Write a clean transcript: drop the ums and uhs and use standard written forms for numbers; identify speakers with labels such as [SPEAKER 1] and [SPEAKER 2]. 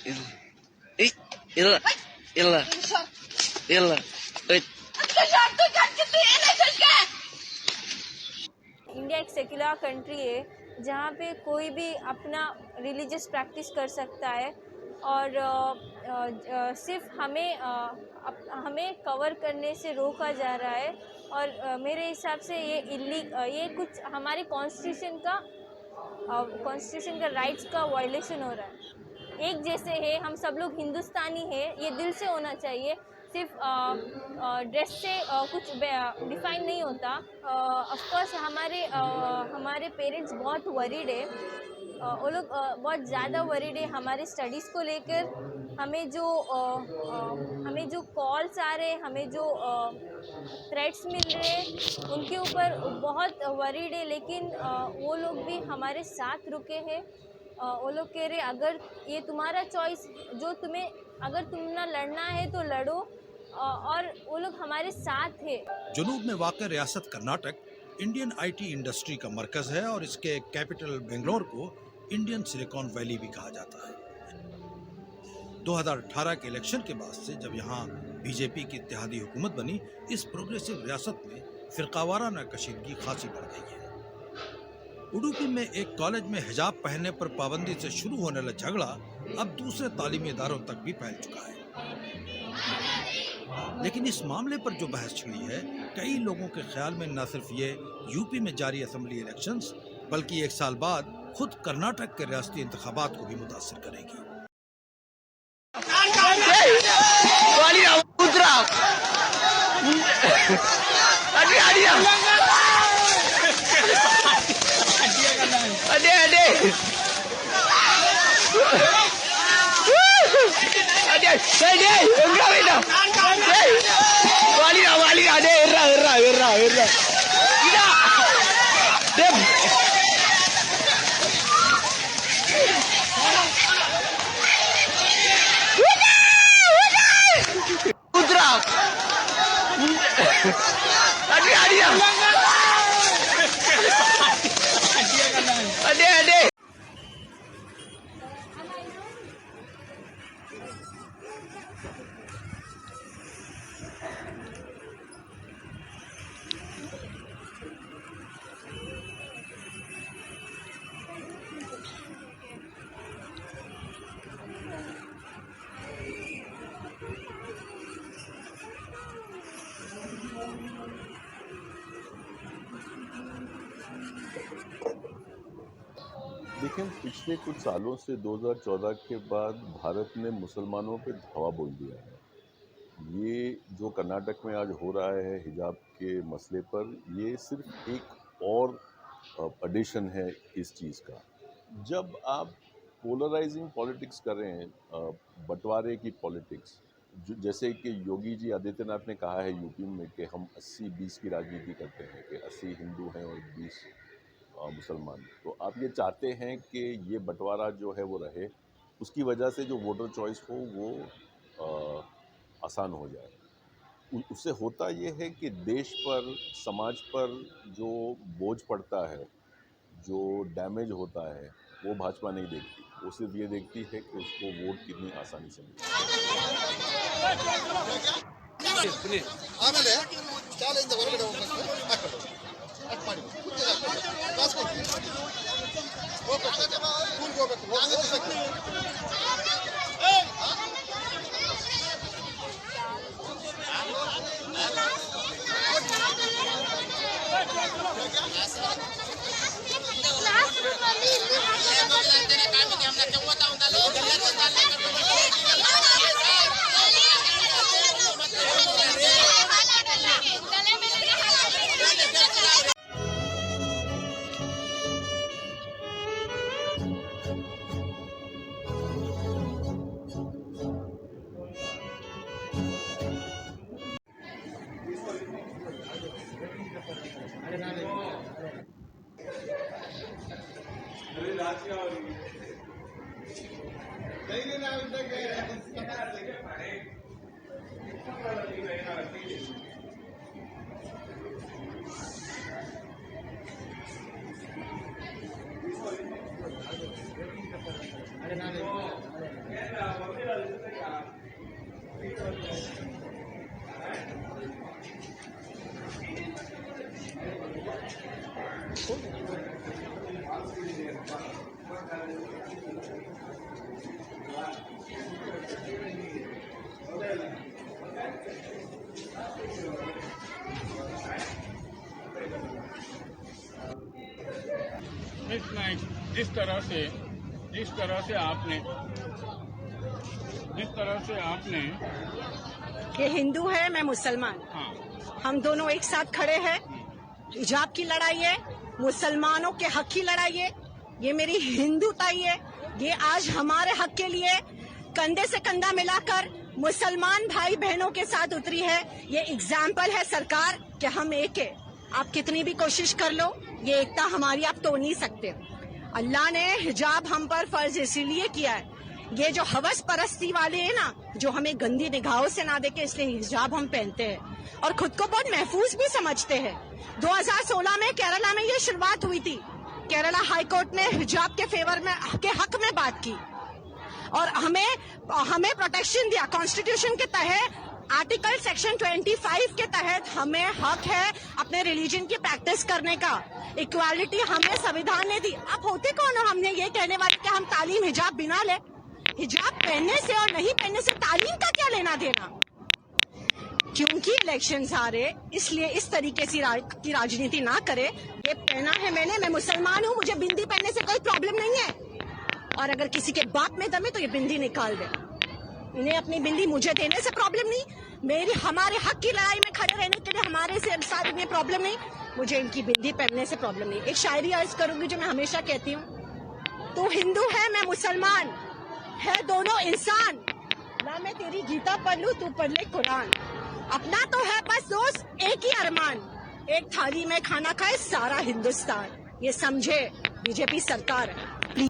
[SPEAKER 1] ಇಲ್ಲ ಇಲ್ಲ ಇಲ್ಲ
[SPEAKER 2] इंडिया एक सेक्युलर कंट्री है जहाँ पे कोई भी अपना रिलीजियस प्रैक्टिस कर सकता है और सिर्फ हमें कवर करने से रोका जा रहा है और मेरे हिसाब से ये कुछ हमारे कॉन्स्टिट्यूशन का राइट्स का वायलेशन हो रहा है। एक जैसे है, हम सब लोग हिंदुस्तानी है, ये दिल से होना चाहिए, सिर्फ ड्रेस से कुछ डिफाइन नहीं होता। ऑफकोर्स हमारे पेरेंट्स बहुत वरीड है, वो लोग बहुत ज़्यादा वरीड है हमारे स्टडीज़ को लेकर। हमें जो कॉल्स आ रहे, हमें जो थ्रेट्स मिल रहे हैं, उनके ऊपर बहुत वरीड है, लेकिन वो लोग भी हमारे साथ रुके हैं। वो लोग कह रहे अगर ये तुम्हारा चॉइस, अगर तुम ना लड़ना है तो लड़ो, और वो लोग हमारे साथ है।
[SPEAKER 3] जुनूब में वाक़ रियासत कर्नाटक इंडियन आईटी इंडस्ट्री का मरकज है और इसके कैपिटल बेंगलोर को इंडियन सिलिकॉन वैली भी कहा जाता है। 2018 के इलेक्शन के बाद से जब यहाँ बीजेपी की इत्तेहादी हुकूमत बनी, इस प्रोग्रेसिव रियासत में फिरकावाराना कशीदगी खासी बढ़ गई है। उडुपी में एक कॉलेज में हिजाब पहनने पर पाबंदी से शुरू होने वाला झगड़ा अब दूसरे तालीमी इदारों तक भी फैल चुका है। लेकिन इस मामले पर जो बहस छिड़ी है, कई लोगों के ख्याल में न सिर्फ ये यूपी में जारी असेंबली इलेक्शंस, बल्कि एक साल बाद खुद कर्नाटक के रियासती इंतखाबात को भी मुतासिर करेगी।
[SPEAKER 4] देखिए, पिछले कुछ सालों से 2014 के बाद भारत ने मुसलमानों पे धावा बोल दिया है। ये जो कर्नाटक में आज हो रहा है हिजाब के मसले पर, ये सिर्फ एक और एडिशन है इस चीज़ का। जब आप पोलराइजिंग पॉलिटिक्स कर रहे हैं, बंटवारे की पॉलिटिक्स, जैसे कि योगी जी आदित्यनाथ ने कहा है यूपी में कि हम 80-20 की राजनीति करते हैं, कि 80 हिंदू हैं और 20 मुसलमान। तो आप ये चाहते हैं कि ये बंटवारा जो है वो रहे, उसकी वजह से जो वोटर चॉइस हो वो आसान हो जाए। उससे होता ये है कि देश पर, समाज पर जो बोझ पड़ता है, जो डैमेज होता है, वो भाजपा नहीं देखती। वो सिर्फ ये देखती है कि उसको वोट कितनी आसानी से मिले।
[SPEAKER 5] नहीं, जिस तरह से आपने
[SPEAKER 6] ये हिंदू है, मैं मुसलमान।
[SPEAKER 5] हाँ,
[SPEAKER 6] हम दोनों एक साथ खड़े हैं। हिजाब की लड़ाई है, मुसलमानों के हक की लड़ाई है, ये मेरी हिंदूताई है। ये आज हमारे हक के लिए कंधे से कंधा मिलाकर मुसलमान भाई बहनों के साथ उतरी है। ये एग्जाम्पल है सरकार कि हम एक है। आप कितनी भी कोशिश कर लो, ये एकता हमारी आप तोड़ नहीं सकते। अल्लाह ने हिजाब हम पर फर्ज इसीलिए किया है। ये जो हवस परस्ती वाले हैं ना, जो हमें गंदी निगाहों से ना देखे, इसलिए हिजाब हम पहनते हैं और खुद को बहुत महफूज भी समझते हैं। 2016 में केरला में ये शुरुआत हुई थी। केरला हाई कोर्ट ने हिजाब के फेवर में, के हक में बात की और हमें प्रोटेक्शन दिया। कॉन्स्टिट्यूशन के तहत आर्टिकल सेक्शन 25 के तहत हमें हक है अपने रिलीजन की प्रैक्टिस करने का। इक्वालिटी हमें संविधान ने दी। अब होते कौन हो हमने ये कहने वाले कि हम तालीम हिजाब बिना ले? हिजाब पहनने से और नहीं पहनने से तालीम का क्या लेना देना? क्योंकि इलेक्शंस आ रहे, इसलिए इस तरीके की राजनीति ना करे। ये पहना है मैंने, मैं मुसलमान हूँ, मुझे बिंदी पहनने से कोई प्रॉब्लम नहीं है। और अगर किसी के बाप में दम है तो ये बिंदी निकाल दे। इन्हें अपनी बिंदी मुझे देने से प्रॉब्लम नहीं, हमारे हक की लड़ाई में खड़े रहने के लिए हमारे से साथ इन्हें प्रॉब्लम नहीं, मुझे इनकी बिंदी पहनने से प्रॉब्लम नहीं। एक शायरी अर्ज करूंगी जो मैं हमेशा कहती हूँ, तू हिंदू है मैं मुसलमान, है दोनों इंसान। ना मैं तेरी गीता पढ़ लूं, तू पढ़ ले कुरान। अपना तो है बस दोस्त एक ही अरमान, एक थाली में खाना खाए सारा हिंदुस्तान। ये समझे बीजेपी सरकार है।